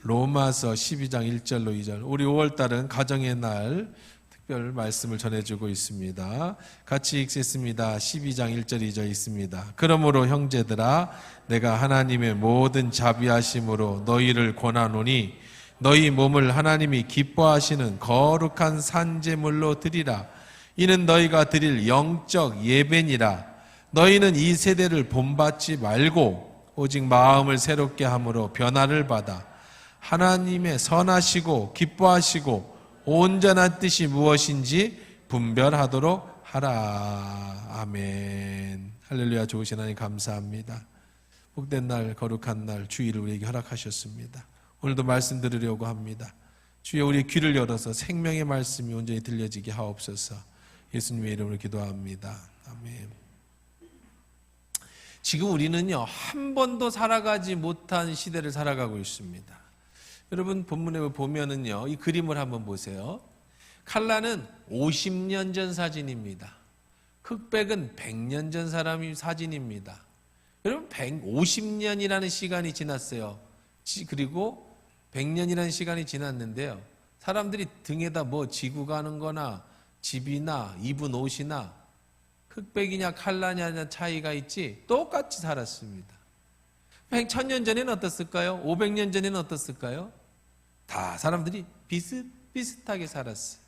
로마서 12장 1절로 2절. 우리 5월달은 가정의 날 특별 말씀을 전해주고 있습니다. 같이 읽겠습니다. 12장 1절 2절 있습니다. 그러므로 형제들아 내가 하나님의 모든 자비하심으로 너희를 권하노니 너희 몸을 하나님이 기뻐하시는 거룩한 산제물로 드리라. 이는 너희가 드릴 영적 예배니라. 너희는 이 세대를 본받지 말고 오직 마음을 새롭게 함으로 변화를 받아 하나님의 선하시고 기뻐하시고 온전한 뜻이 무엇인지 분별하도록 하라. 아멘. 할렐루야. 좋으신 하나님 감사합니다. 복된 날, 거룩한 날 주일을 우리에게 허락하셨습니다. 오늘도 말씀 들으려고 합니다. 주여 우리 귀를 열어서 생명의 말씀이 온전히 들려지게 하옵소서. 예수님의 이름으로 기도합니다. 아멘. 지금 우리는요, 한 번도 살아가지 못한 시대를 살아가고 있습니다. 여러분 본문에 보면은요, 이 그림을 한번 보세요. 칼라는 50년 전 사진입니다. 흑백은 100년 전 사람의 사진입니다. 여러분 50년이라는 시간이 지났어요. 그리고 100년이라는 시간이 지났는데요, 사람들이 등에다 뭐 지고 가는 거나 집이나 입은 옷이나 흑백이냐 칼라냐 차이가 있지 똑같이 살았습니다. 1000년 전에는 어떻을까요? 500년 전에는 어떻을까요? 다 사람들이 비슷비슷하게 살았어요.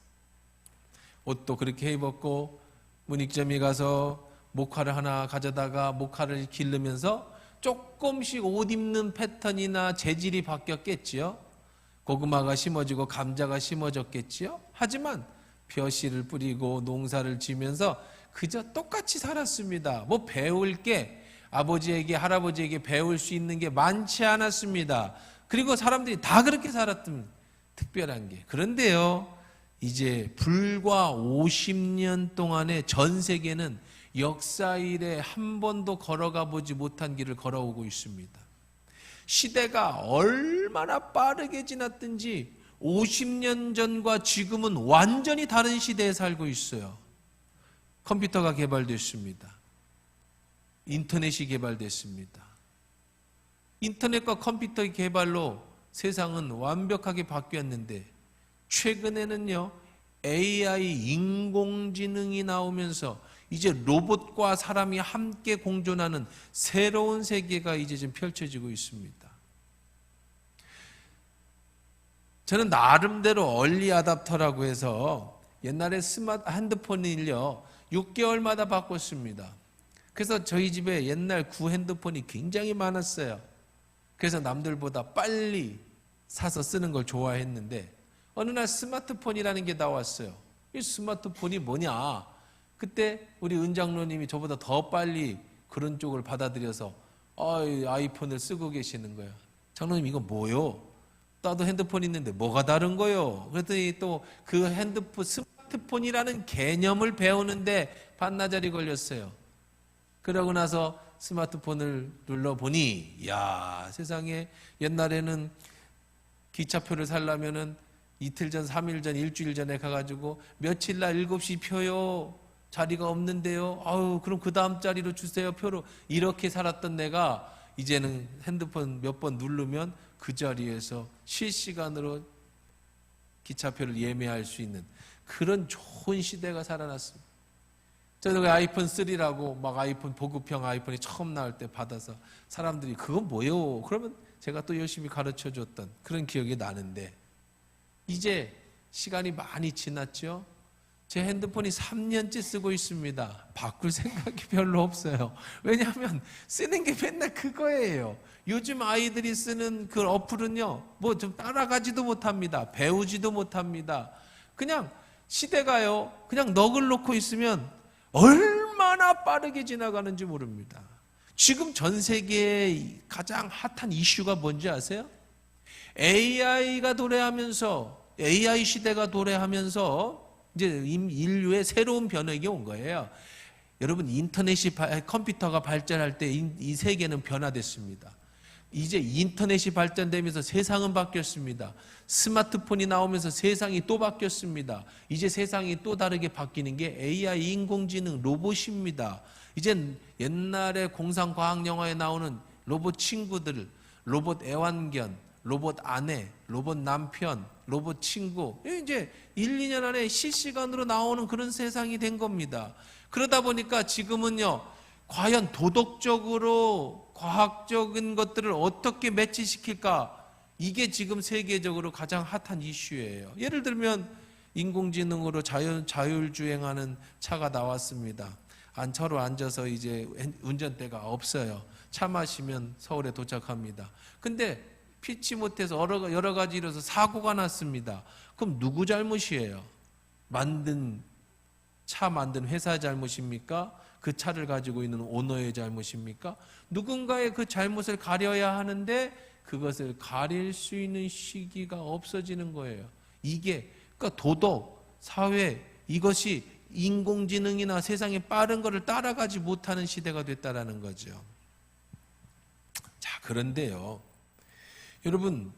옷도 그렇게 입었고 문익점에 가서 목화를 하나 가져다가 목화를 기르면서 조금씩 옷 입는 패턴이나 재질이 바뀌었겠지요. 고구마가 심어지고 감자가 심어졌겠지요. 하지만 벼씨를 뿌리고 농사를 지면서 그저 똑같이 살았습니다. 뭐 배울 게 아버지에게 할아버지에게 배울 수 있는 게 많지 않았습니다. 그리고 사람들이 다 그렇게 살았던 특별한 게, 그런데요 이제 불과 50년 동안에 전 세계는 역사 이래 한 번도 걸어가 보지 못한 길을 걸어오고 있습니다. 시대가 얼마나 빠르게 지났든지 50년 전과 지금은 완전히 다른 시대에 살고 있어요. 컴퓨터가 개발됐습니다. 인터넷이 개발됐습니다. 인터넷과 컴퓨터의 개발로 세상은 완벽하게 바뀌었는데 최근에는요 AI 인공지능이 나오면서 이제 로봇과 사람이 함께 공존하는 새로운 세계가 이제 좀 펼쳐지고 있습니다. 저는 나름대로 얼리 아답터라고 해서 옛날에 스마트 핸드폰을요 6개월마다 바꿨습니다. 그래서 저희 집에 옛날 구 핸드폰이 굉장히 많았어요. 그래서 남들보다 빨리 사서 쓰는 걸 좋아했는데 어느 날 스마트폰이라는 게 나왔어요. 이 스마트폰이 뭐냐? 그때 우리 은장로님이 저보다 더 빨리 그런 쪽을 받아들여서 아이폰을 쓰고 계시는 거예요. 장로님 이거 뭐요? 나도 핸드폰 있는데 뭐가 다른 거요? 그랬더니 또 그 스마트폰이라는 개념을 배우는데 반나절이 걸렸어요. 그러고 나서 스마트폰을 눌러보니 야 세상에, 옛날에는 기차표를 살려면은 이틀 전, 3일 전, 일주일 전에 가가지고 며칠 날 7시 표요, 자리가 없는데요, 그럼 그 다음 자리로 주세요 표로, 이렇게 살았던 내가 이제는 핸드폰 몇 번 누르면 그 자리에서 실시간으로 기차표를 예매할 수 있는 그런 좋은 시대가 살아났습니다. 저는 아이폰 3라고 막 아이폰 보급형 아이폰이 처음 나올 때 받아서 사람들이 그건 뭐예요? 그러면 제가 또 열심히 가르쳐 줬던 그런 기억이 나는데, 이제 시간이 많이 지났죠. 제 핸드폰이 3년째 쓰고 있습니다. 바꿀 생각이 별로 없어요. 왜냐하면 쓰는 게 맨날 그거예요. 요즘 아이들이 쓰는 그 어플은요 뭐 좀 따라가지도 못합니다. 배우지도 못합니다. 그냥 시대가요 그냥 넋을 놓고 있으면 얼마나 빠르게 지나가는지 모릅니다. 지금 전 세계의 가장 핫한 이슈가 뭔지 아세요? AI가 도래하면서, AI 시대가 도래하면서 이제 인류의 새로운 변혁이 온 거예요. 여러분 컴퓨터가 발전할 때 이 세계는 변화됐습니다. 이제 인터넷이 발전되면서 세상은 바뀌었습니다. 스마트폰이 나오면서 세상이 또 바뀌었습니다. 이제 세상이 또 다르게 바뀌는 게 AI 인공지능 로봇입니다. 이젠 옛날에 공상과학 영화에 나오는 로봇 친구들, 로봇 애완견, 로봇 아내, 로봇 남편, 로봇 친구, 이제 1, 2년 안에 실시간으로 나오는 그런 세상이 된 겁니다. 그러다 보니까 지금은요, 과연 도덕적으로 과학적인 것들을 어떻게 매치시킬까? 이게 지금 세계적으로 가장 핫한 이슈예요. 예를 들면 인공지능으로 자율주행하는 차가 나왔습니다. 차로 앉아서 이제 운전대가 없어요. 차 마시면 서울에 도착합니다. 근데 피치 못해서 여러 가지 이뤄서 사고가 났습니다. 그럼 누구 잘못이에요? 차 만든 회사 잘못입니까? 그 차를 가지고 있는 오너의 잘못입니까? 누군가의 그 잘못을 가려야 하는데 그것을 가릴 수 있는 시기가 없어지는 거예요. 이게 그러니까 도덕, 사회 이것이 인공지능이나 세상의 빠른 것을 따라가지 못하는 시대가 됐다라는 거죠. 자, 그런데요. 여러분,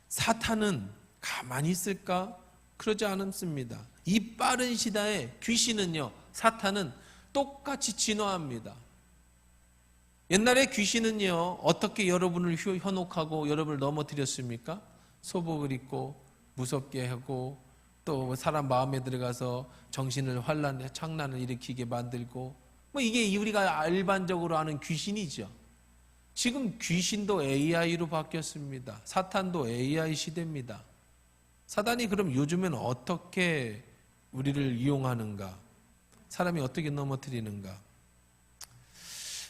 사탄은 가만히 있을까? 그러지 않습니다. 이 빠른 시대에 귀신은요, 사탄은 똑같이 진화합니다. 옛날에 귀신은요, 어떻게 여러분을 현혹하고 여러분을 넘어뜨렸습니까? 소복을 입고 무섭게 하고 또 사람 마음에 들어가서 정신을 창란을 일으키게 만들고 이게 우리가 일반적으로 아는 귀신이죠. 지금 귀신도 AI로 바뀌었습니다. 사탄도 AI 시대입니다. 사단이 그럼 요즘엔 어떻게 우리를 이용하는가? 사람이 어떻게 넘어뜨리는가?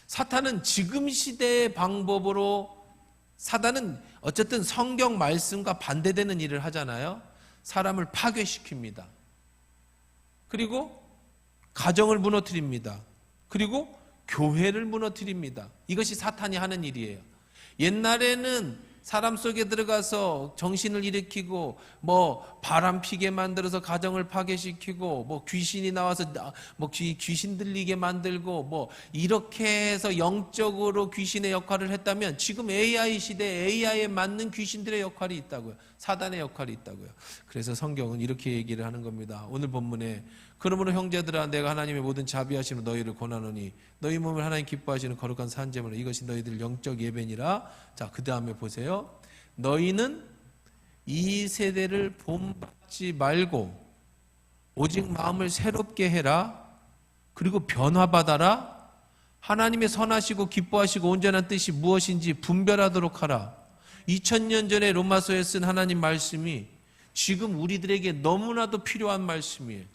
사탄은 지금 시대의 방법으로 사단은 어쨌든 성경 말씀과 반대되는 일을 하잖아요. 사람을 파괴시킵니다. 그리고 가정을 무너뜨립니다. 그리고 교회를 무너뜨립니다. 이것이 사탄이 하는 일이에요. 옛날에는 사람 속에 들어가서 정신을 일으키고 바람 피게 만들어서 가정을 파괴시키고 귀신이 나와서 귀신 들리게 만들고 이렇게 해서 영적으로 귀신의 역할을 했다면 지금 AI 시대에 AI에 맞는 귀신들의 역할이 있다고요. 사단의 역할이 있다고요. 그래서 성경은 이렇게 얘기를 하는 겁니다. 오늘 본문에 그러므로 형제들아 내가 하나님의 모든 자비하심으로 너희를 권하노니 너희 몸을 하나님 기뻐하시는 거룩한 산제물로 이것이 너희들 영적 예배니라. 자, 그 다음에 보세요. 너희는 이 세대를 본받지 말고 오직 마음을 새롭게 해라. 그리고 변화받아라. 하나님의 선하시고 기뻐하시고 온전한 뜻이 무엇인지 분별하도록 하라. 2000년 전에 로마서에 쓴 하나님 말씀이 지금 우리들에게 너무나도 필요한 말씀이에요.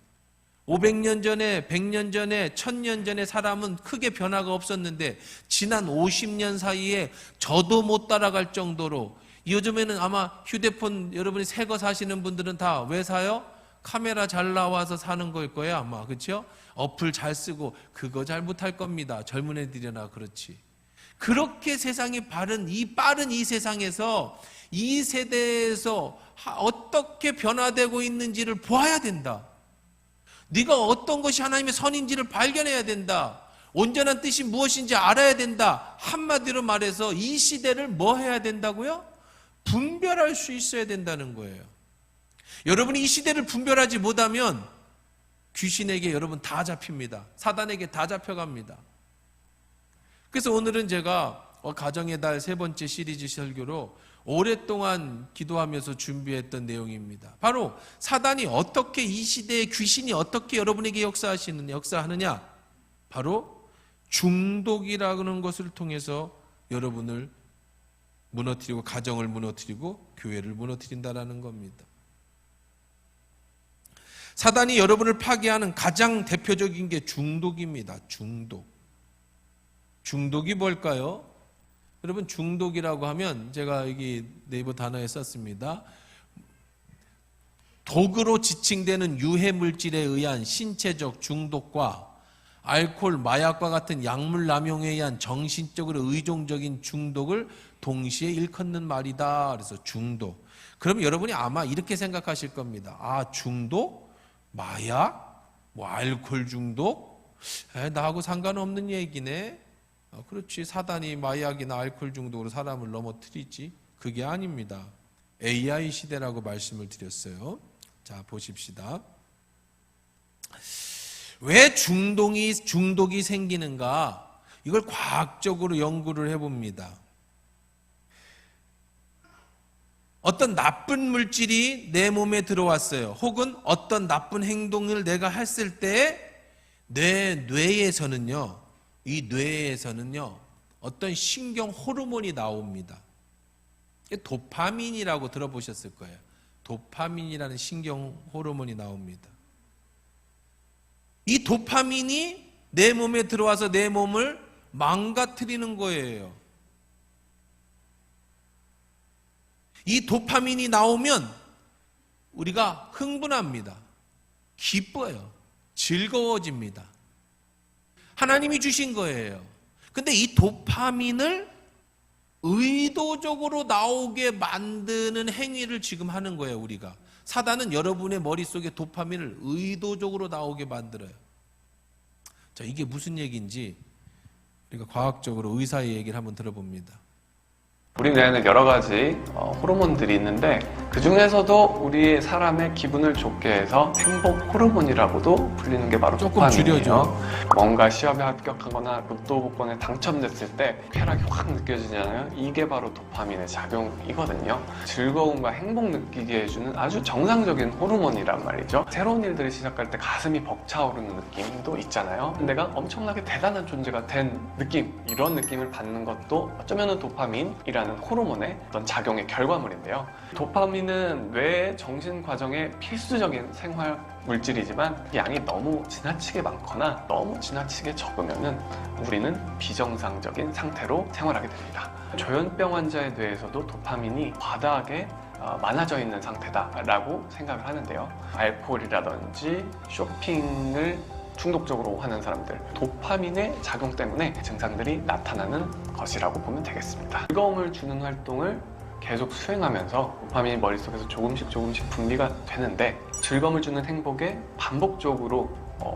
500년 전에, 100년 전에, 1000년 전에 사람은 크게 변화가 없었는데 지난 50년 사이에 저도 못 따라갈 정도로 요즘에는 아마 휴대폰 여러분이 새 거 사시는 분들은 다 왜 사요? 카메라 잘 나와서 사는 걸 거예요 아마. 그렇죠? 어플 잘 쓰고 그거 잘 못할 겁니다. 젊은 애들이나 그렇지. 그렇게 세상이 빠른 이 세상에서 이 세대에서 어떻게 변화되고 있는지를 보아야 된다. 네가 어떤 것이 하나님의 선인지를 발견해야 된다. 온전한 뜻이 무엇인지 알아야 된다. 한마디로 말해서 이 시대를 뭐 해야 된다고요? 분별할 수 있어야 된다는 거예요. 여러분이 이 시대를 분별하지 못하면 귀신에게 여러분 다 잡힙니다. 사단에게 다 잡혀갑니다. 그래서 오늘은 제가 가정의 달 3번째 시리즈 설교로 오랫동안 기도하면서 준비했던 내용입니다. 바로 사단이 어떻게 이 시대의 귀신이 어떻게 여러분에게 역사하느냐? 바로 중독이라는 것을 통해서 여러분을 무너뜨리고 가정을 무너뜨리고 교회를 무너뜨린다라는 겁니다. 사단이 여러분을 파괴하는 가장 대표적인 게 중독입니다. 중독이 뭘까요? 여러분 중독이라고 하면 제가 여기 네이버 단어에 썼습니다. 독으로 지칭되는 유해 물질에 의한 신체적 중독과 알코올, 마약과 같은 약물 남용에 의한 정신적으로 의존적인 중독을 동시에 일컫는 말이다. 그래서 중독. 그럼 여러분이 아마 이렇게 생각하실 겁니다. 아, 중독? 마약? 알코올 중독? 나하고 상관없는 얘기네. 그렇지. 사단이 마약이나 알코올 중독으로 사람을 넘어뜨리지. 그게 아닙니다. AI 시대라고 말씀을 드렸어요. 자, 보십시다. 왜 중독이 생기는가? 이걸 과학적으로 연구를 해봅니다. 어떤 나쁜 물질이 내 몸에 들어왔어요. 혹은 어떤 나쁜 행동을 내가 했을 때 내 뇌에서는요, 이 뇌에서는요, 어떤 신경 호르몬이 나옵니다. 도파민이라고 들어보셨을 거예요. 도파민이라는 신경 호르몬이 나옵니다. 이 도파민이 내 몸에 들어와서 내 몸을 망가뜨리는 거예요. 이 도파민이 나오면 우리가 흥분합니다. 기뻐요. 즐거워집니다. 하나님이 주신 거예요. 근데 이 도파민을 의도적으로 나오게 만드는 행위를 지금 하는 거예요, 우리가. 사단은 여러분의 머릿속에 도파민을 의도적으로 나오게 만들어요. 자, 이게 무슨 얘기인지 우리가 과학적으로 의사의 얘기를 한번 들어봅니다. 우리 뇌에는 여러 가지 호르몬들이 있는데 그 중에서도 우리 사람의 기분을 좋게 해서 행복 호르몬이라고도 불리는 게 바로 조금 도파민이에요. 줄여줘. 뭔가 시험에 합격하거나 로또 복권에 당첨됐을 때 쾌락이 확 느껴지잖아요. 이게 바로 도파민의 작용이거든요. 즐거움과 행복 느끼게 해주는 아주 정상적인 호르몬이란 말이죠. 새로운 일들을 시작할 때 가슴이 벅차오르는 느낌도 있잖아요. 내가 엄청나게 대단한 존재가 된 느낌, 이런 느낌을 받는 것도 어쩌면 도파민이라는 호르몬의 어떤 작용의 결과물인데요. 도파민은 뇌의 정신 과정의 필수적인 생활 물질이지만 양이 너무 지나치게 많거나 너무 지나치게 적으면은 우리는 비정상적인 상태로 생활하게 됩니다. 조현병 환자의 뇌에서도 도파민이 과다하게 많아져 있는 상태다라고 생각을 하는데요. 알코올이라든지 쇼핑을 중독적으로 하는 사람들, 도파민의 작용 때문에 증상들이 나타나는 것이라고 보면 되겠습니다. 즐거움을 주는 활동을 계속 수행하면서 도파민이 머릿속에서 조금씩 분비가 되는데 즐거움을 주는 행복에 반복적으로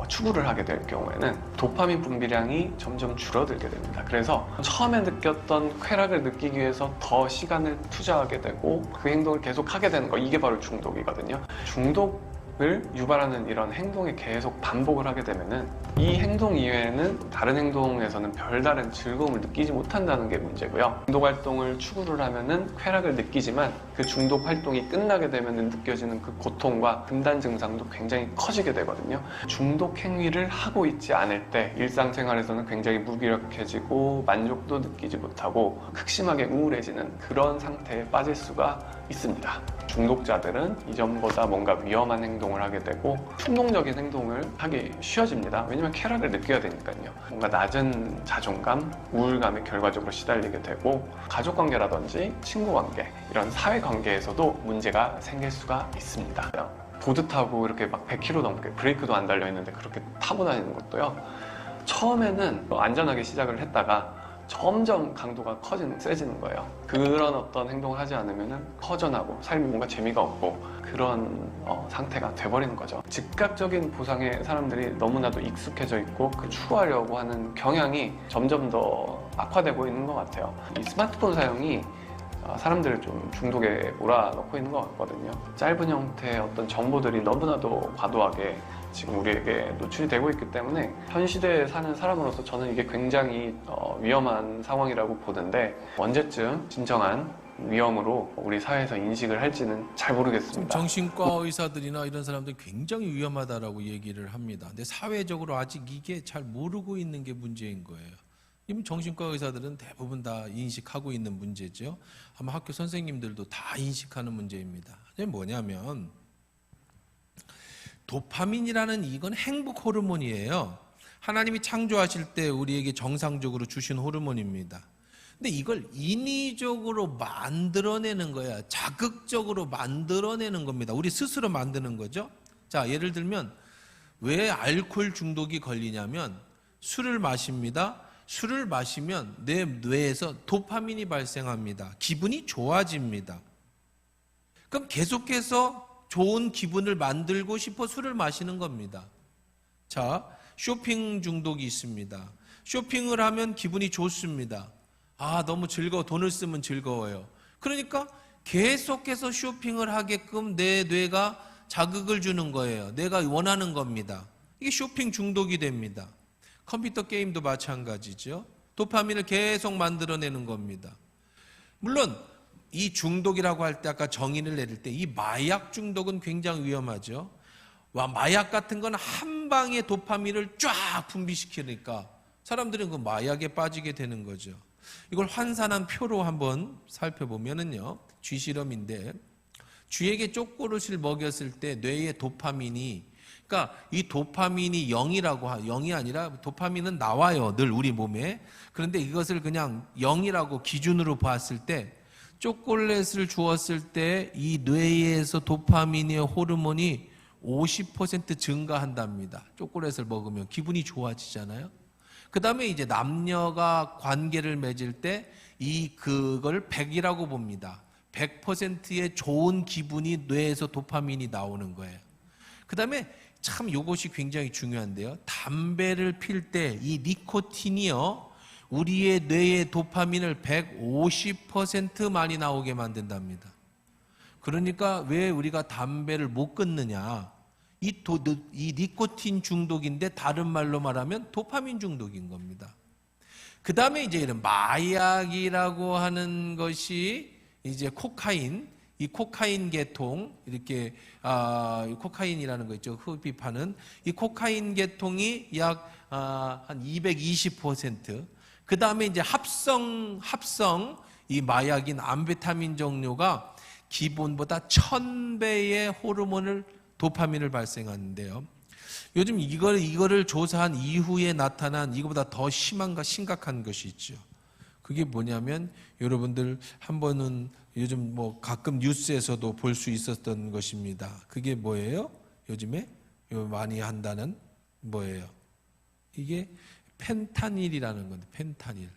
추구를 하게 될 경우에는 도파민 분비량이 점점 줄어들게 됩니다. 그래서 처음에 느꼈던 쾌락을 느끼기 위해서 더 시간을 투자하게 되고 그 행동을 계속 하게 되는 거, 이게 바로 중독이거든요. 중독을 유발하는 이런 행동에 계속 반복을 하게 되면은 이 행동 이외에는 다른 행동에서는 별다른 즐거움을 느끼지 못한다는 게 문제고요. 중독 활동을 추구를 하면은 쾌락을 느끼지만 그 중독 활동이 끝나게 되면 느껴지는 그 고통과 금단 증상도 굉장히 커지게 되거든요. 중독 행위를 하고 있지 않을 때 일상생활에서는 굉장히 무기력해지고 만족도 느끼지 못하고 극심하게 우울해지는 그런 상태에 빠질 수가 있습니다. 중독자들은 이전보다 뭔가 위험한 행동을 하게 되고 충동적인 행동을 하기 쉬워집니다. 왜냐면 쾌락을 느껴야 되니까요. 뭔가 낮은 자존감, 우울감에 결과적으로 시달리게 되고 가족관계라든지 친구관계, 이런 사회관계에서도 문제가 생길 수가 있습니다. 보드 타고 이렇게 막 100km 넘게 브레이크도 안 달려있는데 그렇게 타고 다니는 것도요, 처음에는 안전하게 시작을 했다가 점점 강도가 세지는 거예요. 그런 어떤 행동을 하지 않으면 허전하고 삶이 뭔가 재미가 없고 그런 상태가 돼버리는 거죠. 즉각적인 보상에 사람들이 너무나도 익숙해져 있고 그 추구하려고 하는 경향이 점점 더 악화되고 있는 것 같아요. 이 스마트폰 사용이 사람들을 좀 중독에 몰아넣고 있는 것 같거든요. 짧은 형태의 어떤 정보들이 너무나도 과도하게 지금 우리에게 노출이 되고 있기 때문에 현 시대에 사는 사람으로서 저는 이게 굉장히 위험한 상황이라고 보는데 언제쯤 진정한 위험으로 우리 사회에서 인식을 할지는 잘 모르겠습니다. 정신과 의사들이나 이런 사람들이 굉장히 위험하다라고 얘기를 합니다. 근데 사회적으로 아직 이게 잘 모르고 있는 게 문제인 거예요. 이미 정신과 의사들은 대부분 다 인식하고 있는 문제죠. 아마 학교 선생님들도 다 인식하는 문제입니다. 그게 뭐냐면 도파민이라는 이건 행복 호르몬이에요. 하나님이 창조하실 때 우리에게 정상적으로 주신 호르몬입니다. 근데 이걸 인위적으로 만들어내는 거야. 자극적으로 만들어내는 겁니다. 우리 스스로 만드는 거죠. 자, 예를 들면 왜 알코올 중독이 걸리냐면 술을 마십니다. 술을 마시면 내 뇌에서 도파민이 발생합니다. 기분이 좋아집니다. 그럼 계속해서 좋은 기분을 만들고 싶어 술을 마시는 겁니다. 자, 쇼핑 중독이 있습니다. 쇼핑을 하면 기분이 좋습니다. 아, 너무 즐거워. 돈을 쓰면 즐거워요. 그러니까 계속해서 쇼핑을 하게끔 내 뇌가 자극을 주는 거예요. 내가 원하는 겁니다. 이게 쇼핑 중독이 됩니다. 컴퓨터 게임도 마찬가지죠. 도파민을 계속 만들어내는 겁니다. 물론 이 중독이라고 할 때 아까 정의를 내릴 때 이 마약 중독은 굉장히 위험하죠. 마약 같은 건 한 방에 도파민을 쫙 분비시키니까 사람들은 그 마약에 빠지게 되는 거죠. 이걸 환산한 표로 한번 살펴보면은요, 쥐 실험인데 쥐에게 쪼꼬릇을 먹였을 때 뇌의 도파민이, 그러니까 이 도파민이 0이 아니라 도파민은 나와요, 늘 우리 몸에. 그런데 이것을 그냥 0이라고 기준으로 봤을 때 초콜릿을 주었을 때 이 뇌에서 도파민의 호르몬이 50% 증가한답니다. 초콜릿을 먹으면 기분이 좋아지잖아요. 그 다음에 이제 남녀가 관계를 맺을 때 그걸 100이라고 봅니다. 100%의 좋은 기분이 뇌에서 도파민이 나오는 거예요. 그 다음에 참 이것이 굉장히 중요한데요. 담배를 필 때 이 니코틴이요, 우리의 뇌의 도파민을 150% 많이 나오게 만든답니다. 그러니까 왜 우리가 담배를 못 끊느냐? 이 니코틴 중독인데 다른 말로 말하면 도파민 중독인 겁니다. 그 다음에 이제 이런 마약이라고 하는 것이 이제 코카인, 이 코카인 계통, 이렇게 코카인이라는 거 있죠, 흡입하는 이 코카인 계통이 약 한 220%. 그 다음에 이제 합성 이 마약인 암베타민 종류가 기본보다 1000배의 도파민을 발생하는데요. 요즘 이거를 조사한 이후에 나타난 이거보다 더 심각한 것이 있죠. 그게 뭐냐면 여러분들 한 번은 요즘 뭐 가끔 뉴스에서도 볼 수 있었던 것입니다. 그게 뭐예요? 요즘에 많이 한다는 뭐예요? 이게 펜타닐이라는 건데, 펜타닐.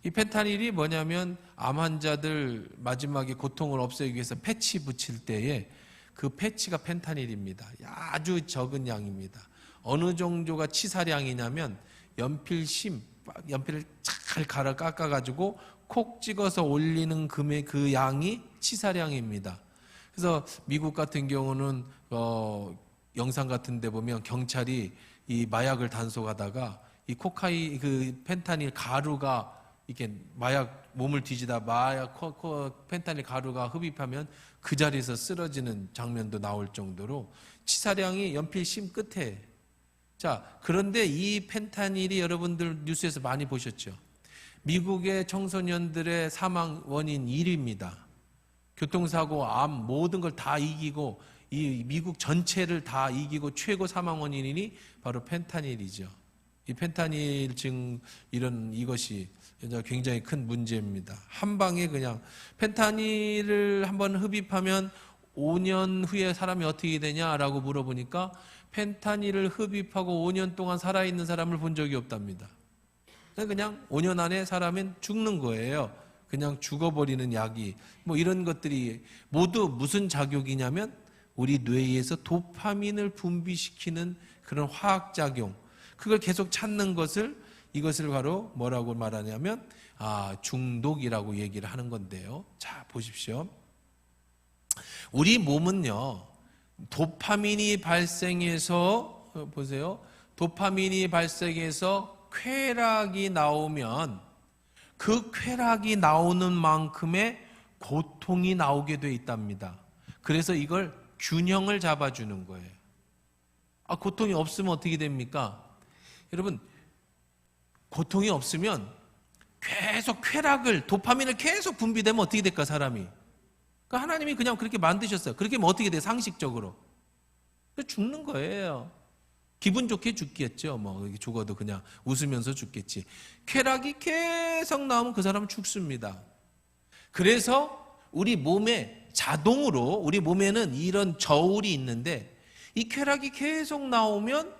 이 펜타닐이 뭐냐면 암 환자들 마지막에 고통을 없애기 위해서 패치 붙일 때에 그 패치가 펜타닐입니다. 아주 적은 양입니다. 어느 정도가 치사량이냐면 연필을 잘 깎아가지고 콕 찍어서 올리는 그 양이 치사량입니다. 그래서 미국 같은 경우는 영상 같은 데 보면 경찰이 이 마약을 단속하다가 이 그 펜타닐 가루가 이렇게 몸을 뒤지다 펜타닐 가루가 흡입하면 그 자리에서 쓰러지는 장면도 나올 정도로 치사량이 연필심 끝에. 자, 그런데 이 펜타닐이 여러분들 뉴스에서 많이 보셨죠? 미국의 청소년들의 사망 원인 1위입니다. 교통사고, 암 모든 걸 다 이기고 이 미국 전체를 다 이기고 최고 사망 원인이 바로 펜타닐이죠. 이 펜타닐증 이것이 굉장히 큰 문제입니다. 한 방에 그냥 펜타닐을 한번 흡입하면 5년 후에 사람이 어떻게 되냐라고 물어보니까 펜타닐을 흡입하고 5년 동안 살아있는 사람을 본 적이 없답니다. 그냥 5년 안에 사람은 죽는 거예요. 그냥 죽어버리는 약이. 뭐 이런 것들이 모두 무슨 작용이냐면 우리 뇌에서 도파민을 분비시키는 그런 화학작용. 그걸 계속 찾는 이것을 바로 뭐라고 말하냐면 중독이라고 얘기를 하는 건데요. 자, 보십시오. 우리 몸은요, 도파민이 발생해서 보세요. 도파민이 발생해서 쾌락이 나오면 그 쾌락이 나오는 만큼의 고통이 나오게 돼 있답니다. 그래서 이걸 균형을 잡아주는 거예요. 고통이 없으면 어떻게 됩니까? 여러분, 고통이 없으면 계속 도파민을 계속 분비되면 어떻게 될까, 사람이? 그러니까 하나님이 그냥 그렇게 만드셨어요. 그렇게 하면 어떻게 돼, 상식적으로? 죽는 거예요. 기분 좋게 죽겠죠. 뭐 죽어도 그냥 웃으면서 죽겠지. 쾌락이 계속 나오면 그 사람은 죽습니다. 그래서 우리 몸에 자동으로 우리 몸에는 이런 저울이 있는데 이 쾌락이 계속 나오면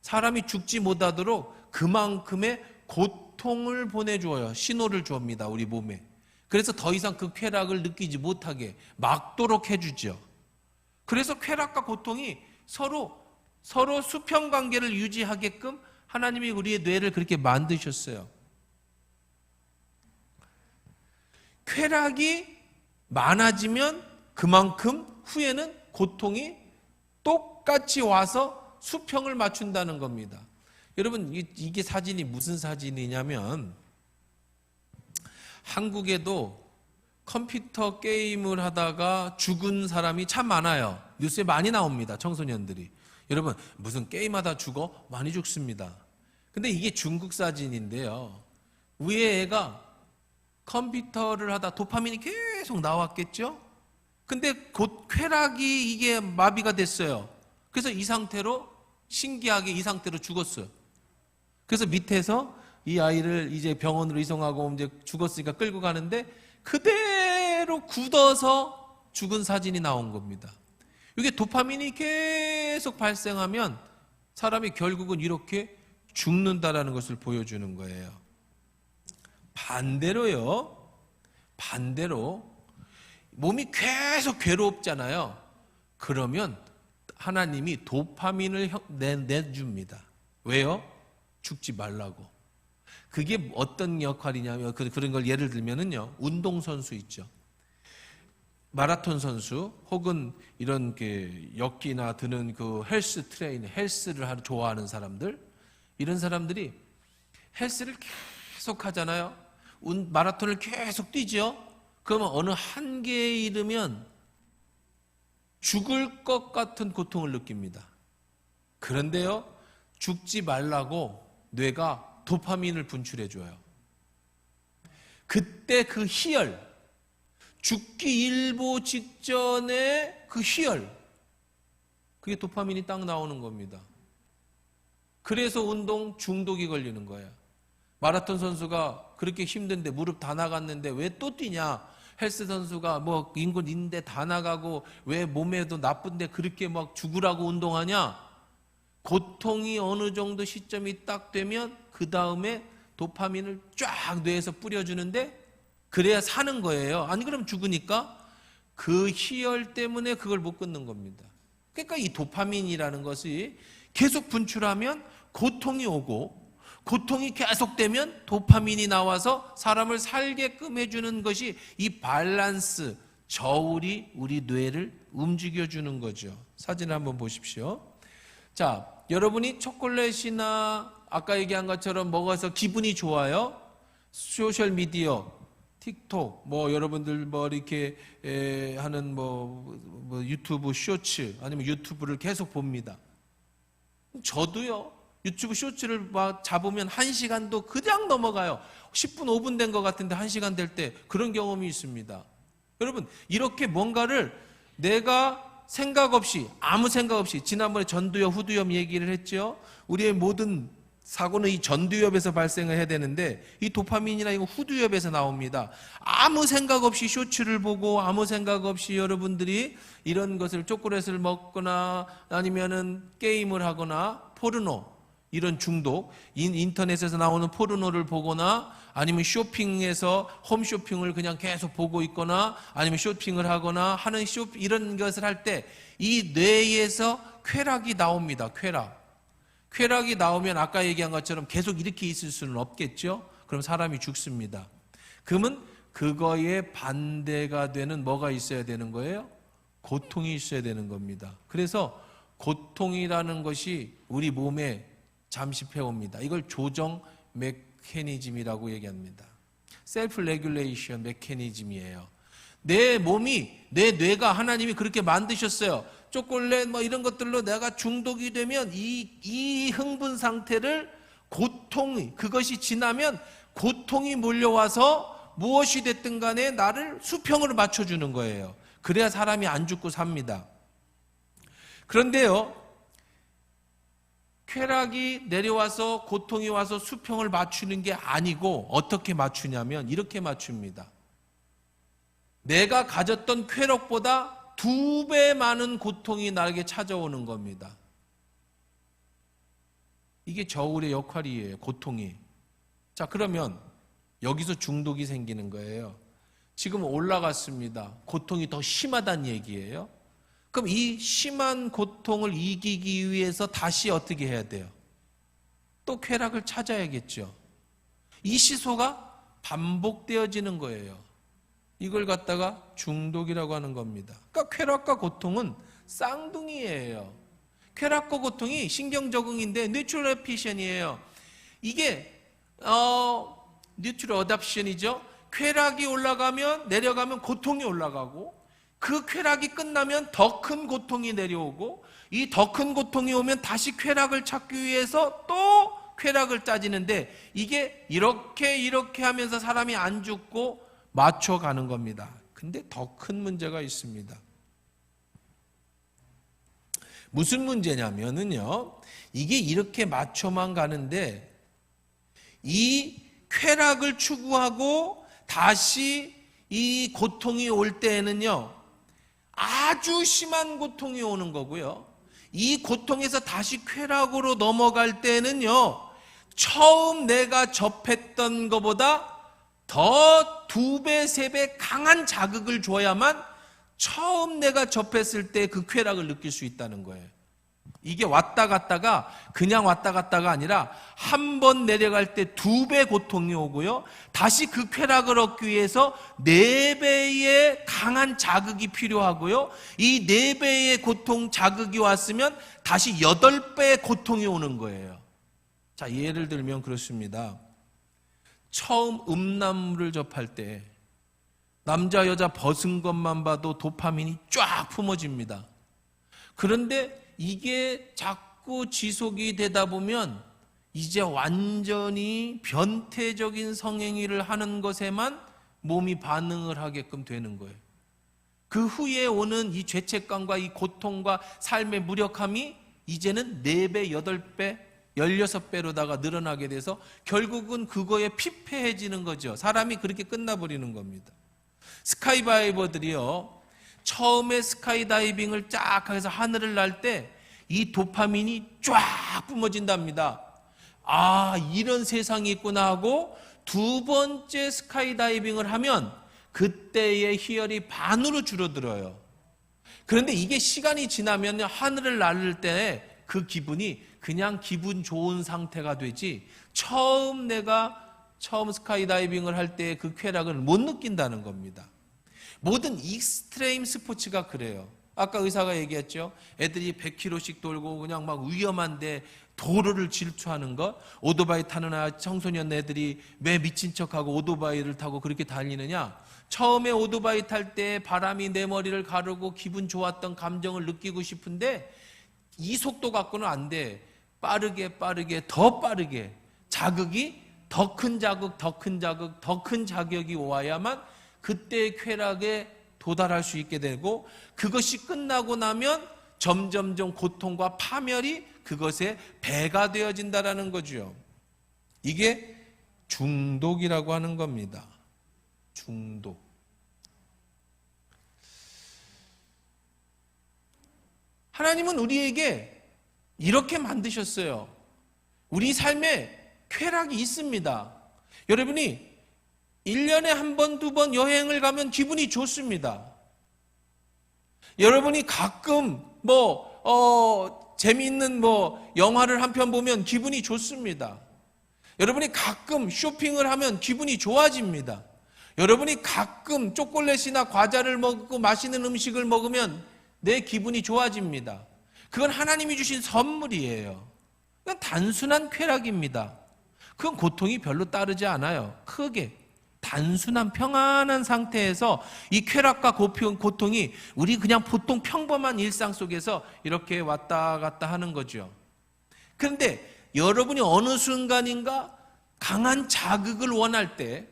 사람이 죽지 못하도록 그만큼의 고통을 보내주어요. 신호를 줍니다, 우리 몸에. 그래서 더 이상 그 쾌락을 느끼지 못하게 막도록 해주죠. 그래서 쾌락과 고통이 서로 수평관계를 유지하게끔 하나님이 우리의 뇌를 그렇게 만드셨어요. 쾌락이 많아지면 그만큼 후에는 고통이 똑같이 와서 수평을 맞춘다는 겁니다. 여러분, 이게 사진이 무슨 사진이냐면 한국에도 컴퓨터 게임을 하다가 죽은 사람이 참 많아요. 뉴스에 많이 나옵니다. 청소년들이. 여러분, 무슨 게임하다 죽어? 많이 죽습니다. 근데 이게 중국 사진인데요. 위에 애가 컴퓨터를 하다 도파민이 계속 나왔겠죠? 근데 곧 쾌락이 이게 마비가 됐어요. 그래서 이 상태로 신기하게 이 상태로 죽었어요. 그래서 밑에서 이 아이를 이제 병원으로 이송하고 이제 죽었으니까 끌고 가는데 그대로 굳어서 죽은 사진이 나온 겁니다. 이게 도파민이 계속 발생하면 사람이 결국은 이렇게 죽는다라는 것을 보여주는 거예요. 반대로 몸이 계속 괴롭잖아요. 그러면 하나님이 도파민을 내줍니다. 왜요? 죽지 말라고. 그게 어떤 역할이냐면 그런 걸 예를 들면은요, 운동선수 있죠. 마라톤 선수 혹은 이런 역기나 드는 그 헬스 트레이너, 헬스를 좋아하는 사람들, 이런 사람들이 헬스를 계속 하잖아요. 마라톤을 계속 뛰죠. 그러면 어느 한계에 이르면 죽을 것 같은 고통을 느낍니다. 그런데요, 죽지 말라고 뇌가 도파민을 분출해줘요. 그때 그 희열, 죽기 일보 직전에 그 희열, 그게 도파민이 딱 나오는 겁니다. 그래서 운동 중독이 걸리는 거예요. 마라톤 선수가 그렇게 힘든데 무릎 다 나갔는데 왜 또 뛰냐? 헬스 선수가 뭐 인근 인대 다 나가고 왜 몸에도 나쁜데 그렇게 막 죽으라고 운동하냐? 고통이 어느 정도 시점이 딱 되면 그 다음에 도파민을 쫙 뇌에서 뿌려주는데 그래야 사는 거예요. 아니 그럼 죽으니까 그 희열 때문에 그걸 못 끊는 겁니다. 그러니까 이 도파민이라는 것이 계속 분출하면 고통이 오고 고통이 계속되면 도파민이 나와서 사람을 살게끔 해주는 것이 이 밸런스, 저울이 우리 뇌를 움직여주는 거죠. 사진을 한번 보십시오. 자, 여러분이 초콜릿이나 아까 얘기한 것처럼 먹어서 기분이 좋아요. 소셜미디어, 틱톡, 뭐 여러분들 뭐 이렇게 하는 뭐 유튜브 쇼츠 아니면 유튜브를 계속 봅니다. 저도요. 유튜브 쇼츠를 막 잡으면 1시간도 그냥 넘어가요. 10분, 5분 된 것 같은데 1시간 될 때 그런 경험이 있습니다. 여러분, 이렇게 뭔가를 내가 생각 없이, 아무 생각 없이, 지난번에 전두엽, 후두엽 얘기를 했죠. 우리의 모든 사고는 이 전두엽에서 발생을 해야 되는데 이 도파민이나 이거 후두엽에서 나옵니다. 아무 생각 없이 쇼츠를 보고 아무 생각 없이 여러분들이 이런 것을 초콜릿을 먹거나 아니면은 게임을 하거나 포르노, 이런 중독, 인터넷에서 나오는 포르노를 보거나 아니면 쇼핑에서 홈쇼핑을 그냥 계속 보고 있거나 아니면 쇼핑을 하거나 하는 이런 것을 할 때 이 뇌에서 쾌락이 나옵니다. 쾌락이 나오면 아까 얘기한 것처럼 계속 이렇게 있을 수는 없겠죠. 그럼 사람이 죽습니다. 그러면 그거에 반대가 되는 뭐가 있어야 되는 거예요? 고통이 있어야 되는 겁니다. 그래서 고통이라는 것이 우리 몸에 잠식해옵니다. 이걸 조정 메커니즘이라고 얘기합니다. 셀프 레귤레이션 메커니즘이에요. 내 몸이, 내 뇌가 하나님이 그렇게 만드셨어요. 초콜릿 뭐 이런 것들로 내가 중독이 되면 이 흥분 상태를 그것이 지나면 고통이 몰려와서 무엇이 됐든 간에 나를 수평으로 맞춰주는 거예요. 그래야 사람이 안 죽고 삽니다. 그런데요, 쾌락이 내려와서 고통이 와서 수평을 맞추는 게 아니고 어떻게 맞추냐면 이렇게 맞춥니다. 내가 가졌던 쾌락보다 2배 많은 고통이 나에게 찾아오는 겁니다. 이게 저울의 역할이에요. 고통이. 자, 그러면 여기서 중독이 생기는 거예요. 지금 올라갔습니다. 고통이 더 심하다는 얘기예요. 그럼 이 심한 고통을 이기기 위해서 다시 어떻게 해야 돼요? 또 쾌락을 찾아야겠죠. 이 시소가 반복되어지는 거예요. 이걸 갖다가 중독이라고 하는 겁니다. 그러니까 쾌락과 고통은 쌍둥이예요. 쾌락과 고통이 신경 적응인데 뉴트럴 에피션이에요. 이게 뉴트럴 어답션이죠. 쾌락이 올라가면 내려가면 고통이 올라가고, 그 쾌락이 끝나면 더 큰 고통이 내려오고, 이 더 큰 고통이 오면 다시 쾌락을 찾기 위해서 또 쾌락을 따지는데, 이게 이렇게 하면서 사람이 안 죽고 맞춰가는 겁니다. 근데 더 큰 문제가 있습니다. 무슨 문제냐면은요, 이게 이렇게 맞춰만 가는데 이 쾌락을 추구하고 다시 이 고통이 올 때에는요, 아주 심한 고통이 오는 거고요, 이 고통에서 다시 쾌락으로 넘어갈 때는요, 처음 내가 접했던 것보다 더 2배, 3배 강한 자극을 줘야만 처음 내가 접했을 때 그 쾌락을 느낄 수 있다는 거예요. 이게 왔다 갔다가 그냥 왔다 갔다가 아니라 한 번 내려갈 때 2배 고통이 오고요, 다시 그 쾌락을 얻기 위해서 4배의 강한 자극이 필요하고요, 이 4배의 고통 자극이 왔으면 다시 8배의 고통이 오는 거예요. 자, 예를 들면 그렇습니다. 처음 음란물을 접할 때 남자 여자 벗은 것만 봐도 도파민이 쫙 품어집니다. 그런데 이게 자꾸 지속이 되다 보면 이제 완전히 변태적인 성행위를 하는 것에만 몸이 반응을 하게끔 되는 거예요. 그 후에 오는 이 죄책감과 이 고통과 삶의 무력함이 이제는 4배, 8배, 16배로다가 늘어나게 돼서 결국은 그거에 피폐해지는 거죠. 사람이 그렇게 끝나버리는 겁니다. 스카이다이버들이요, 처음에 스카이다이빙을 쫙 해서 하늘을 날 때 이 도파민이 쫙 뿜어진답니다. 아, 이런 세상이 있구나 하고 2번째 스카이다이빙을 하면 그때의 희열이 반으로 줄어들어요. 그런데 이게 시간이 지나면 하늘을 날을 때 그 기분이 그냥 기분 좋은 상태가 되지, 내가 처음 스카이다이빙을 할 때 그 쾌락을 못 느낀다는 겁니다. 모든 익스트레임 스포츠가 그래요. 아까 의사가 얘기했죠. 애들이 100km씩 돌고 그냥 막 위험한데 도로를 질주하는 것, 오토바이 타는 청소년 애들이 왜 미친 척하고 오토바이를 타고 그렇게 달리느냐. 처음에 오토바이 탈 때 바람이 내 머리를 가르고 기분 좋았던 감정을 느끼고 싶은데 이 속도 갖고는 안 돼. 빠르게 더 빠르게 자극이 더 큰 자극, 더 큰 자격이 와야만 그때의 쾌락에 도달할 수 있게 되고, 그것이 끝나고 나면 점점점 고통과 파멸이 그것의 배가 되어진다라는 거죠. 이게 중독이라고 하는 겁니다. 중독. 하나님은 우리에게 이렇게 만드셨어요. 우리 삶에 쾌락이 있습니다. 여러분이 1년에 한 번, 2번 여행을 가면 기분이 좋습니다. 여러분이 가끔 재미있는 영화를 한 편 보면 기분이 좋습니다. 여러분이 가끔 쇼핑을 하면 기분이 좋아집니다. 여러분이 가끔 초콜릿이나 과자를 먹고 맛있는 음식을 먹으면 내 기분이 좋아집니다. 그건 하나님이 주신 선물이에요. 그건 단순한 쾌락입니다. 그건 고통이 별로 따르지 않아요. 크게. 단순한 평안한 상태에서 이 쾌락과 고통이 우리 그냥 보통 평범한 일상 속에서 이렇게 왔다 갔다 하는 거죠. 그런데 여러분이 어느 순간인가 강한 자극을 원할 때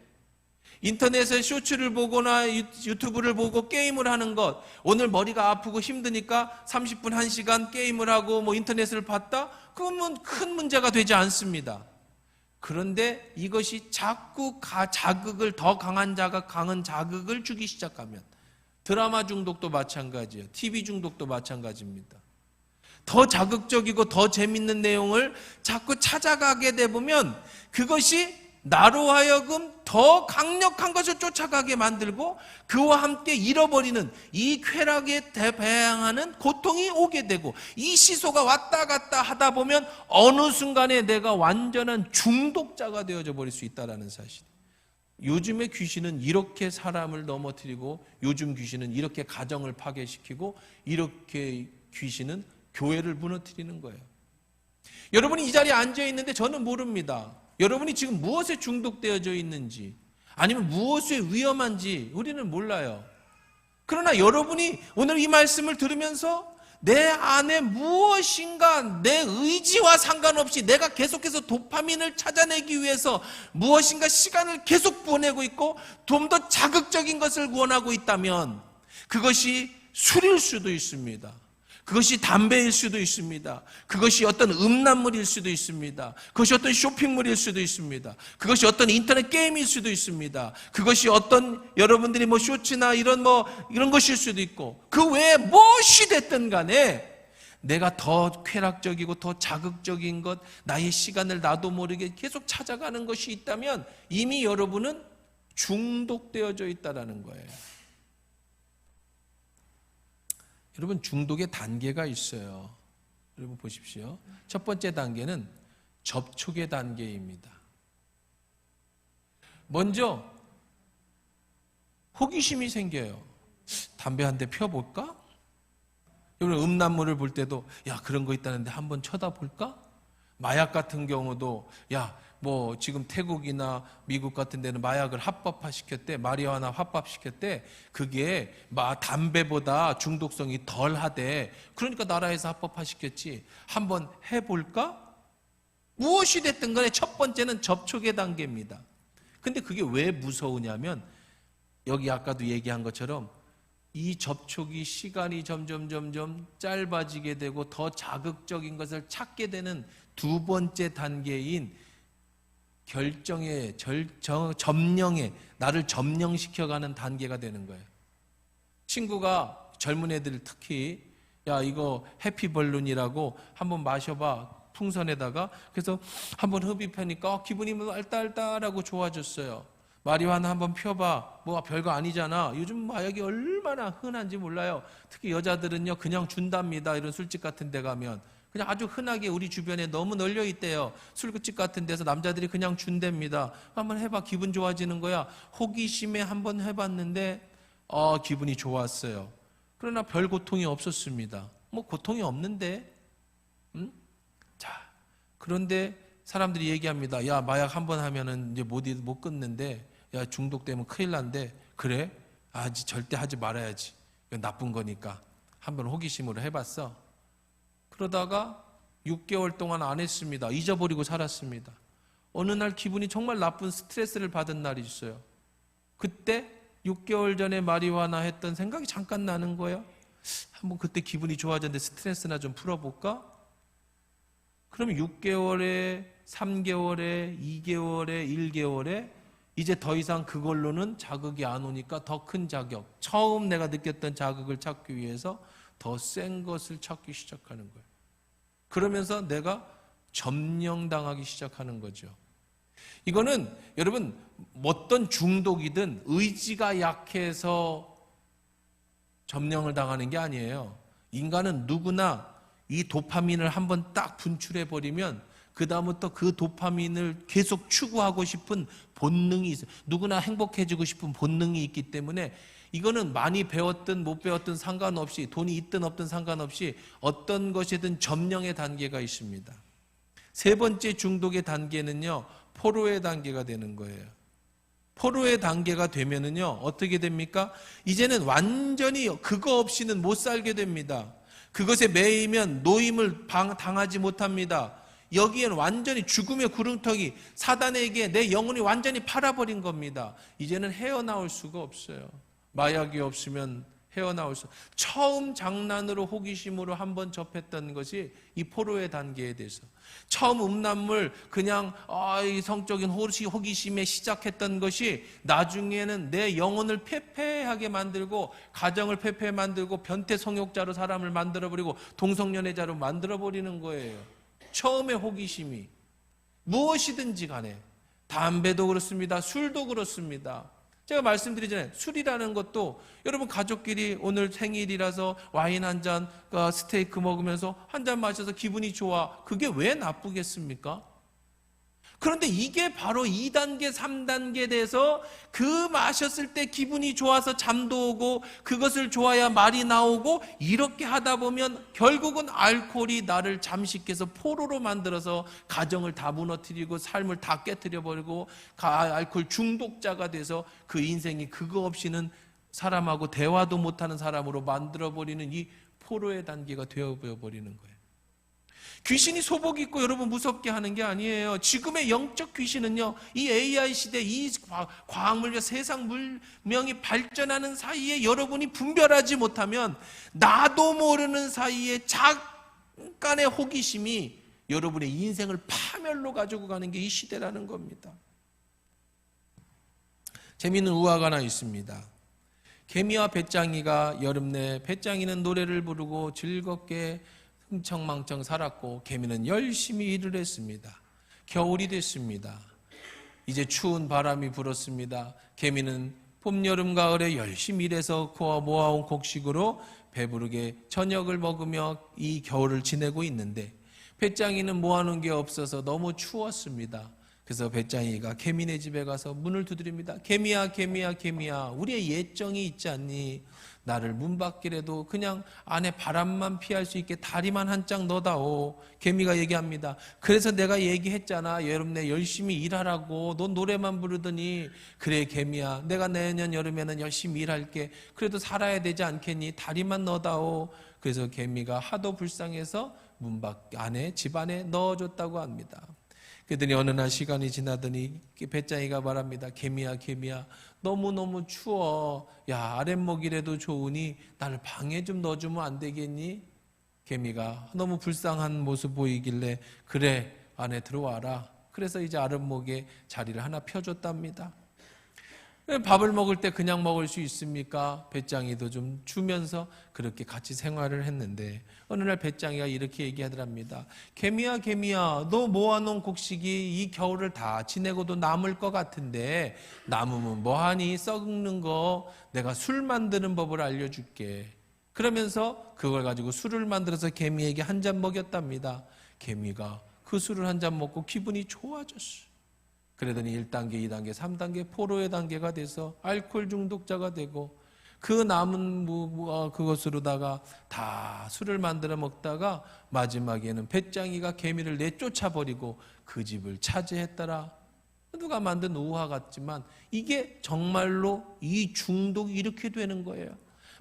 인터넷에 쇼츠를 보거나 유튜브를 보고 게임을 하는 것, 오늘 머리가 아프고 힘드니까 30분, 1시간 게임을 하고 인터넷을 봤다? 그건 큰 문제가 되지 않습니다. 그런데 이것이 자꾸 자극을, 더 강한 자극을 주기 시작하면, 드라마 중독도 마찬가지예요. TV 중독도 마찬가지입니다. 더 자극적이고 더 재밌는 내용을 자꾸 찾아가게 되면 그것이 나로 하여금 더 강력한 것을 쫓아가게 만들고 그와 함께 잃어버리는 이 쾌락에 대항하는 고통이 오게 되고, 이 시소가 왔다 갔다 하다 보면 어느 순간에 내가 완전한 중독자가 되어져 버릴 수 있다는 사실. 요즘의 귀신은 이렇게 사람을 넘어뜨리고, 요즘 귀신은 이렇게 가정을 파괴시키고, 이렇게 귀신은 교회를 무너뜨리는 거예요. 여러분이 이 자리에 앉아 있는데 저는 모릅니다. 여러분이 지금 무엇에 중독되어져 있는지. 아니면 무엇이 위험한지 우리는 몰라요. 그러나 여러분이 오늘 이 말씀을 들으면서 내 안에 무엇인가 내 의지와 상관없이 내가 계속해서 도파민을 찾아내기 위해서 무엇인가 시간을 계속 보내고 있고 좀 더 자극적인 것을 원하고 있다면 그것이 술일 수도 있습니다. 그것이 담배일 수도 있습니다. 그것이 어떤 음란물일 수도 있습니다. 그것이 어떤 쇼핑물일 수도 있습니다. 그것이 어떤 인터넷 게임일 수도 있습니다. 그것이 어떤 여러분들이 쇼츠나 이런 것일 수도 있고 그 외에 무엇이 됐든 간에 내가 더 쾌락적이고 더 자극적인 것, 나의 시간을 나도 모르게 계속 찾아가는 것이 있다면 이미 여러분은 중독되어져 있다는 거예요. 여러분, 중독의 단계가 있어요. 여러분 보십시오. 첫 번째 단계는 접촉의 단계입니다. 먼저 호기심이 생겨요. 담배 한 대 펴볼까? 여러분, 음란물을 볼 때도 야, 그런 거 있다는데 한번 쳐다볼까? 마약 같은 경우도 지금 태국이나 미국 같은 데는 마약을 합법화시켰대. 마리화나 합법시켰대. 그게 담배보다 중독성이 덜하대. 그러니까 나라에서 합법화시켰지. 한번 해볼까? 무엇이 됐든 간에 첫 번째는 접촉의 단계입니다. 근데 그게 왜 무서우냐면 여기 아까도 얘기한 것처럼 이 접촉이 시간이 점점 짧아지게 되고 더 자극적인 것을 찾게 되는 두 번째 단계인 점령에 나를 점령시켜가는 단계가 되는 거예요. 친구가 젊은 애들 특히 이거 해피벌룬이라고 한번 마셔봐 풍선에다가 그래서 한번 흡입하니까 기분이 알딸딸하고 좋아졌어요. 마리화나 한번 펴봐 별거 아니잖아. 요즘 마약이 얼마나 흔한지 몰라요. 특히 여자들은요 그냥 준답니다. 이런 술집 같은 데 가면 그냥 아주 흔하게 우리 주변에 너무 널려 있대요. 술집 같은 데서 남자들이 그냥 준답니다. 한번 해봐. 기분 좋아지는 거야. 호기심에 한번 해봤는데 기분이 좋았어요. 그러나 별 고통이 없었습니다. 고통이 없는데 그런데 사람들이 얘기합니다. 야, 마약 한번 하면은 이제 못 끊는데 야, 중독되면 큰일 난대. 그래? 절대 하지 말아야지. 이건 나쁜 거니까. 한번 호기심으로 해봤어. 그러다가 6개월 동안 안 했습니다. 잊어버리고 살았습니다. 어느 날 기분이 정말 나쁜 스트레스를 받은 날이 있어요. 그때 6개월 전에 마리화나 했던 생각이 잠깐 나는 거예요. 한번 그때 기분이 좋아졌는데 스트레스나 좀 풀어볼까? 그러면 6개월에, 3개월에, 2개월에, 1개월에 이제 더 이상 그걸로는 자극이 안 오니까 더 큰 자극, 처음 내가 느꼈던 자극을 찾기 위해서 더 센 것을 찾기 시작하는 거예요. 그러면서 내가 점령당하기 시작하는 거죠. 이거는 여러분 어떤 중독이든 의지가 약해서 점령을 당하는 게 아니에요. 인간은 누구나 이 도파민을 한번 딱 분출해버리면 그 다음부터 그 도파민을 계속 추구하고 싶은 본능이 있어요. 누구나 행복해지고 싶은 본능이 있기 때문에 이거는 많이 배웠든 못 배웠든 상관없이 돈이 있든 없든 상관없이 어떤 것이든 점령의 단계가 있습니다. 세 번째 중독의 단계는요, 포로의 단계가 되는 거예요. 포로의 단계가 되면은요, 어떻게 됩니까? 이제는 완전히 그거 없이는 못 살게 됩니다. 그것에 매이면 노임을 당하지 못합니다. 여기에는 완전히 죽음의 구렁텅이, 사단에게 내 영혼이 완전히 팔아버린 겁니다. 이제는 헤어나올 수가 없어요. 마약이 없으면 헤어나올 수. 처음 장난으로 호기심으로 한번 접했던 것이 이 포로의 단계에 대해서. 처음 음란물 그냥 이 성적인 호기심에 시작했던 것이 나중에는 내 영혼을 폐폐하게 만들고 가정을 폐폐 만들고 변태 성욕자로 사람을 만들어버리고 동성연애자로 만들어버리는 거예요. 처음에 호기심이 무엇이든지 간에 담배도 그렇습니다. 술도 그렇습니다. 제가 말씀드리잖아요. 술이라는 것도 여러분 가족끼리 오늘 생일이라서 와인 한 잔, 스테이크 먹으면서 한 잔 마셔서 기분이 좋아. 그게 왜 나쁘겠습니까? 그런데 이게 바로 2단계, 3단계 돼서 그 마셨을 때 기분이 좋아서 잠도 오고 그것을 좋아야 말이 나오고 이렇게 하다 보면 결국은 알코올이 나를 잠식해서 포로로 만들어서 가정을 다 무너뜨리고 삶을 다 깨뜨려버리고 알코올 중독자가 돼서 그 인생이 그거 없이는 사람하고 대화도 못하는 사람으로 만들어버리는 이 포로의 단계가 되어버리는 거예요. 귀신이 소복 입고 여러분 무섭게 하는 게 아니에요. 지금의 영적 귀신은요, 이 AI 시대, 이 과학물과 세상 문명이 발전하는 사이에 여러분이 분별하지 못하면 나도 모르는 사이에 잠깐의 호기심이 여러분의 인생을 파멸로 가지고 가는 게 이 시대라는 겁니다. 재미있는 우화가 하나 있습니다. 개미와 배짱이가 여름 내 배짱이는 노래를 부르고 즐겁게 흥청망청 살았고 개미는 열심히 일을 했습니다. 겨울이 됐습니다. 이제 추운 바람이 불었습니다. 개미는 봄, 여름, 가을에 열심히 일해서 모아온 곡식으로 배부르게 저녁을 먹으며 이 겨울을 지내고 있는데 배짱이는 모아놓은 게 없어서 너무 추웠습니다. 그래서 배짱이가 개미네 집에 가서 문을 두드립니다. 개미야, 개미야, 개미야, 우리의 예정이 있지 않니? 나를 문 밖이라도 그냥 안에 바람만 피할 수 있게 다리만 한 짝 넣어다오. 개미가 얘기합니다. 그래서 내가 얘기했잖아. 여름 내 열심히 일하라고. 넌 노래만 부르더니. 그래 개미야, 내가 내년 여름에는 열심히 일할게. 그래도 살아야 되지 않겠니? 다리만 넣어다오. 그래서 개미가 하도 불쌍해서 문 밖 안에 집 안에 넣어줬다고 합니다. 그랬더니 어느 날 시간이 지나더니 배짱이가 말합니다. 개미야, 개미야, 너무너무 추워. 야, 아랫목이라도 좋으니 나를 방에 좀 넣어주면 안 되겠니? 개미가 너무 불쌍한 모습 보이길래 그래, 안에 들어와라. 그래서 이제 아랫목에 자리를 하나 펴줬답니다. 밥을 먹을 때 그냥 먹을 수 있습니까? 배짱이도 좀 주면서 그렇게 같이 생활을 했는데 어느 날 배짱이가 이렇게 얘기하더랍니다. 개미야, 개미야, 너 모아놓은 곡식이 이 겨울을 다 지내고도 남을 것 같은데 남으면 뭐하니? 썩는 거 내가 술 만드는 법을 알려줄게. 그러면서 그걸 가지고 술을 만들어서 개미에게 한 잔 먹였답니다. 개미가 그 술을 한 잔 먹고 기분이 좋아졌어요. 그러더니 1단계, 2단계, 3단계 포로의 단계가 돼서 알코올 중독자가 되고 그 남은 그것으로다가 다 술을 만들어 먹다가 마지막에는 배짱이가 개미를 내쫓아버리고 그 집을 차지했더라. 누가 만든 우화 같지만 이게 정말로 이 중독이 이렇게 되는 거예요.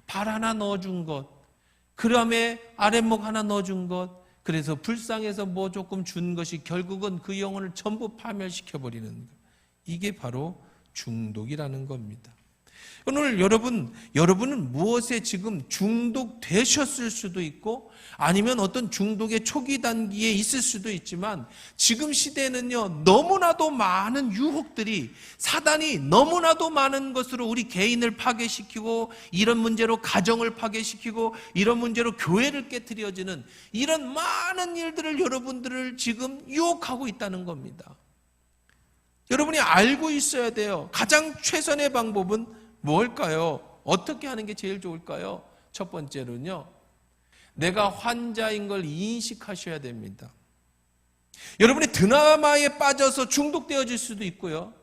발 하나 넣어준 것, 그다음에 아랫목 하나 넣어준 것, 그래서 불쌍해서 뭐 조금 준 것이 결국은 그 영혼을 전부 파멸시켜버리는 것. 이게 바로 중독이라는 겁니다. 오늘 여러분은 무엇에 지금 중독되셨을 수도 있고 아니면 어떤 중독의 초기 단계에 있을 수도 있지만 지금 시대는요, 너무나도 많은 유혹들이 사단이 너무나도 많은 것으로 우리 개인을 파괴시키고 이런 문제로 가정을 파괴시키고 이런 문제로 교회를 깨트려지는 이런 많은 일들을 여러분들을 지금 유혹하고 있다는 겁니다. 여러분이 알고 있어야 돼요. 가장 최선의 방법은 뭘까요? 어떻게 하는 게 제일 좋을까요? 첫 번째로는요, 내가 환자인 걸 인식하셔야 됩니다. 여러분이 드라마에 빠져서 중독되어질 수도 있고요.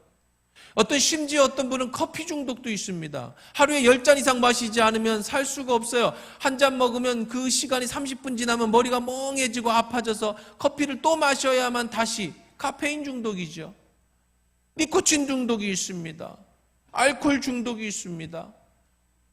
심지어 어떤 분은 커피 중독도 있습니다. 하루에 10잔 이상 마시지 않으면 살 수가 없어요. 한 잔 먹으면 그 시간이 30분 지나면 머리가 멍해지고 아파져서 커피를 또 마셔야만 다시 카페인 중독이죠. 니코틴 중독이 있습니다. 알코올 중독이 있습니다.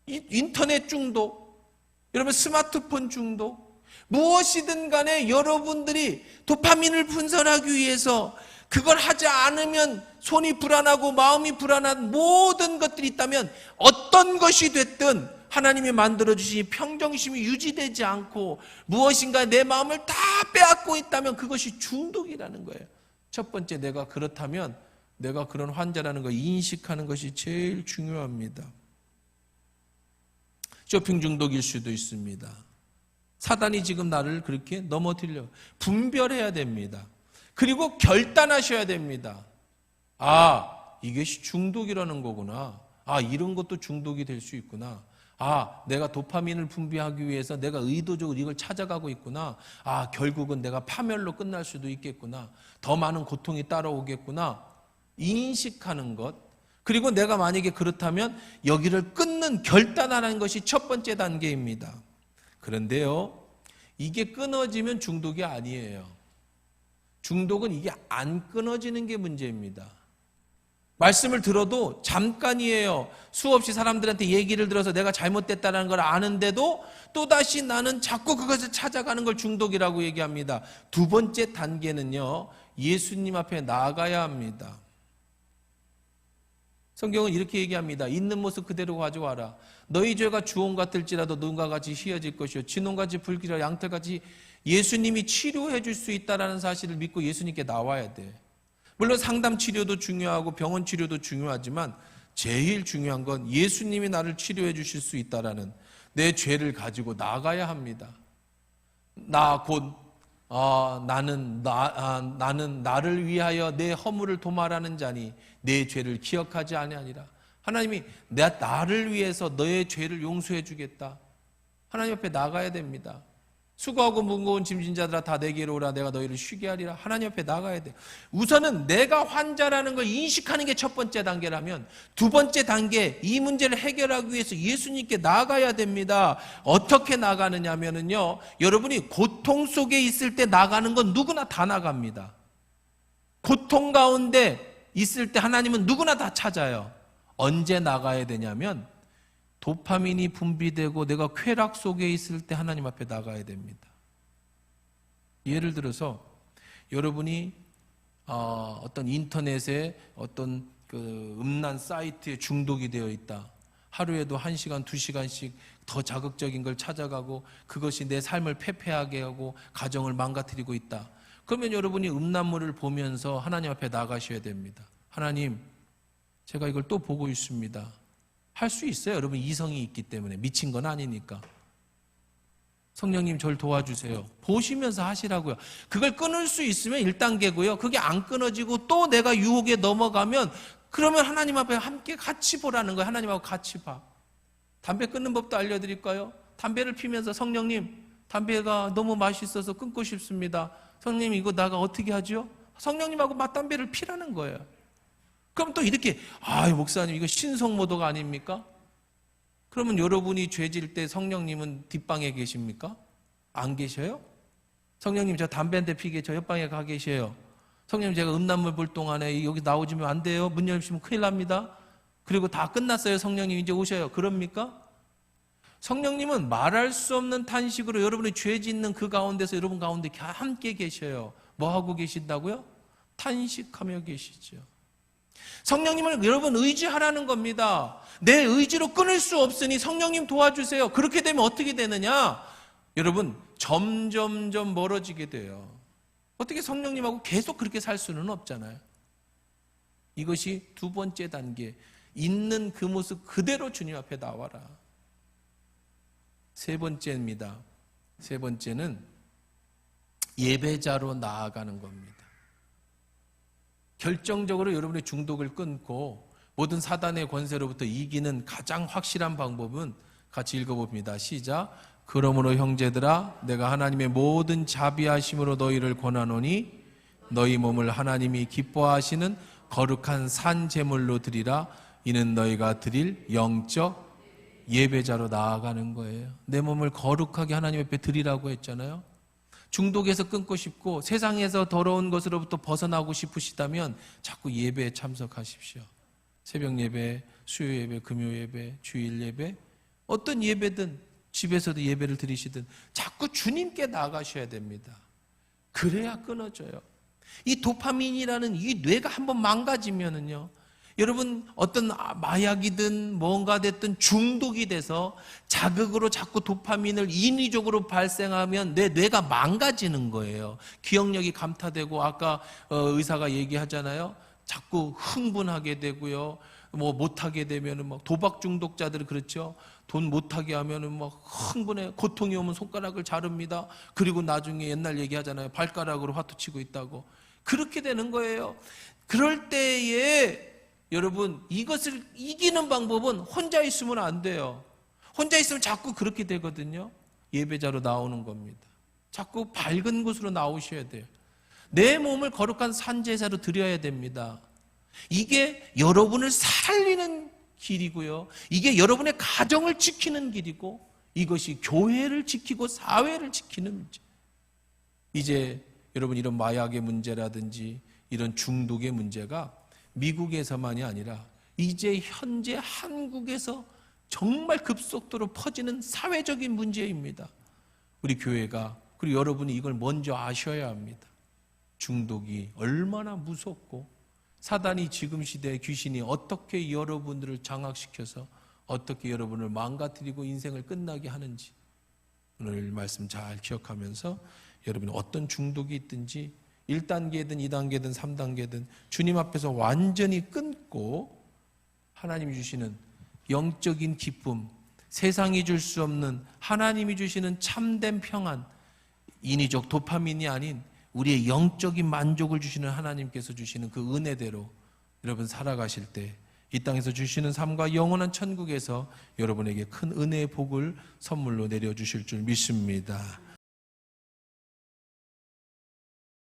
인터넷 중독, 여러분 스마트폰 중독, 무엇이든 간에 여러분들이 도파민을 분산하기 위해서 그걸 하지 않으면 손이 불안하고 마음이 불안한 모든 것들이 있다면 어떤 것이 됐든 하나님이 만들어주신 평정심이 유지되지 않고 무엇인가 내 마음을 다 빼앗고 있다면 그것이 중독이라는 거예요. 첫 번째, 내가 그렇다면 내가 그런 환자라는 걸 인식하는 것이 제일 중요합니다. 쇼핑 중독일 수도 있습니다. 사단이 지금 나를 그렇게 넘어뜨려 분별해야 됩니다. 그리고 결단하셔야 됩니다. 아, 이것이 중독이라는 거구나. 아, 이런 것도 중독이 될 수 있구나. 내가 도파민을 분비하기 위해서 내가 의도적으로 이걸 찾아가고 있구나. 결국은 내가 파멸로 끝날 수도 있겠구나. 더 많은 고통이 따라오겠구나. 인식하는 것. 그리고 내가 만약에 그렇다면 여기를 끊는 결단하는 것이 첫 번째 단계입니다. 그런데요, 이게 끊어지면 중독이 아니에요. 중독은 이게 안 끊어지는 게 문제입니다. 말씀을 들어도 잠깐이에요. 수없이 사람들한테 얘기를 들어서 내가 잘못됐다는 걸 아는데도 또다시 나는 자꾸 그것을 찾아가는 걸 중독이라고 얘기합니다. 두 번째 단계는요, 예수님 앞에 나아가야 합니다. 성경은 이렇게 얘기합니다. 있는 모습 그대로 가져와라. 너희 죄가 주홍 같을지라도 눈과 같이 희어질 것이요 진홍같이 붉기라 양털같이. 예수님이 치료해 줄 수 있다는 사실을 믿고 예수님께 나와야 돼. 물론 상담 치료도 중요하고 병원 치료도 중요하지만 제일 중요한 건 예수님이 나를 치료해 주실 수 있다라는 내 죄를 가지고 나가야 합니다. 나는 나를 위하여 내 허물을 도말하는 자니 내 죄를 기억하지 아니하니라. 하나님이 나를 위해서 너의 죄를 용서해 주겠다. 하나님 앞에 나가야 됩니다. 수고하고 무거운 짐진 자들아 다 내게로 오라. 내가 너희를 쉬게 하리라. 하나님 앞에 나가야 돼요. 우선은 내가 환자라는 걸 인식하는 게 첫 번째 단계라면, 두 번째 단계, 이 문제를 해결하기 위해서 예수님께 나가야 됩니다. 어떻게 나가느냐면요, 여러분이 고통 속에 있을 때 나가는 건 누구나 다 나갑니다. 고통 가운데 있을 때 하나님은 누구나 다 찾아요. 언제 나가야 되냐면 도파민이 분비되고 내가 쾌락 속에 있을 때 하나님 앞에 나가야 됩니다. 예를 들어서 여러분이 어떤 인터넷에 어떤 그 음란 사이트에 중독이 되어 있다. 하루에도 1시간, 2시간씩 더 자극적인 걸 찾아가고 그것이 내 삶을 패폐하게 하고 가정을 망가뜨리고 있다. 그러면 여러분이 음란물을 보면서 하나님 앞에 나가셔야 됩니다. 하나님, 제가 이걸 또 보고 있습니다. 할 수 있어요. 여러분 이성이 있기 때문에. 미친 건 아니니까. 성령님 저를 도와주세요. 보시면서 하시라고요. 그걸 끊을 수 있으면 1단계고요. 그게 안 끊어지고 또 내가 유혹에 넘어가면 그러면 하나님 앞에 함께 같이 보라는 거예요. 하나님하고 같이 봐. 담배 끊는 법도 알려드릴까요? 담배를 피면서 성령님, 담배가 너무 맛있어서 끊고 싶습니다. 성령님 이거 나가 어떻게 하죠? 성령님하고 맞담배를 피라는 거예요. 그럼 또 이렇게 목사님 이거 신성모독 아닙니까? 그러면 여러분이 죄질 때 성령님은 뒷방에 계십니까? 안 계셔요? 성령님 저 담배 한 대 피게 저 옆방에 가 계셔요. 성령님 제가 음란물 볼 동안에 여기 나오시면 안 돼요. 문 열시면 큰일 납니다. 그리고 다 끝났어요. 성령님 이제 오셔요. 그럽니까? 성령님은 말할 수 없는 탄식으로 여러분이 죄 짓는 그 가운데서 여러분 가운데 함께 계셔요. 뭐 하고 계신다고요? 탄식하며 계시죠. 성령님을 여러분 의지하라는 겁니다. 내 의지로 끊을 수 없으니 성령님 도와주세요. 그렇게 되면 어떻게 되느냐? 여러분 점점점 멀어지게 돼요. 어떻게 성령님하고 계속 그렇게 살 수는 없잖아요. 이것이 두 번째 단계, 있는 그 모습 그대로 주님 앞에 나와라. 세 번째입니다. 세 번째는 예배자로 나아가는 겁니다. 결정적으로 여러분의 중독을 끊고 모든 사단의 권세로부터 이기는 가장 확실한 방법은 같이 읽어봅니다. 시작. 그러므로 형제들아 내가 하나님의 모든 자비하심으로 너희를 권하노니 너희 몸을 하나님이 기뻐하시는 거룩한 산 제물로 드리라. 이는 너희가 드릴 영적 예배자로 나아가는 거예요. 내 몸을 거룩하게 하나님 앞에 드리라고 했잖아요. 중독에서 끊고 싶고 세상에서 더러운 것으로부터 벗어나고 싶으시다면 자꾸 예배에 참석하십시오. 새벽 예배, 수요 예배, 금요 예배, 주일 예배, 어떤 예배든 집에서도 예배를 드리시든 자꾸 주님께 나가셔야 됩니다. 그래야 끊어져요. 이 도파민이라는 이 뇌가 한번 망가지면은요, 여러분 어떤 마약이든 뭔가 됐든 중독이 돼서 자극으로 자꾸 도파민을 인위적으로 발생하면 내 뇌가 망가지는 거예요. 기억력이 감퇴되고 아까 의사가 얘기하잖아요. 자꾸 흥분하게 되고요. 뭐 못하게 되면은 막 도박 중독자들은 그렇죠. 돈 못하게 하면은 막 흥분해. 고통이 오면 손가락을 자릅니다. 그리고 나중에 옛날 얘기하잖아요. 발가락으로 화투치고 있다고. 그렇게 되는 거예요. 그럴 때에 여러분 이것을 이기는 방법은 혼자 있으면 안 돼요. 혼자 있으면 자꾸 그렇게 되거든요. 예배자로 나오는 겁니다. 자꾸 밝은 곳으로 나오셔야 돼요. 내 몸을 거룩한 산제사로 드려야 됩니다. 이게 여러분을 살리는 길이고요. 이게 여러분의 가정을 지키는 길이고, 이것이 교회를 지키고 사회를 지키는 문제. 이제 여러분, 이런 마약의 문제라든지 이런 중독의 문제가 미국에서만이 아니라 이제 현재 한국에서 정말 급속도로 퍼지는 사회적인 문제입니다. 우리 교회가, 그리고 여러분이 이걸 먼저 아셔야 합니다. 중독이 얼마나 무섭고, 사단이 지금 시대에 귀신이 어떻게 여러분들을 장악시켜서 어떻게 여러분을 망가뜨리고 인생을 끝나게 하는지, 오늘 말씀 잘 기억하면서 여러분이 어떤 중독이 있든지 1단계든 2단계든 3단계든 주님 앞에서 완전히 끊고 하나님이 주시는 영적인 기쁨, 세상이 줄 수 없는 하나님이 주시는 참된 평안, 인위적 도파민이 아닌 우리의 영적인 만족을 주시는 하나님께서 주시는 그 은혜대로 여러분 살아가실 때 이 땅에서 주시는 삶과 영원한 천국에서 여러분에게 큰 은혜의 복을 선물로 내려주실 줄 믿습니다.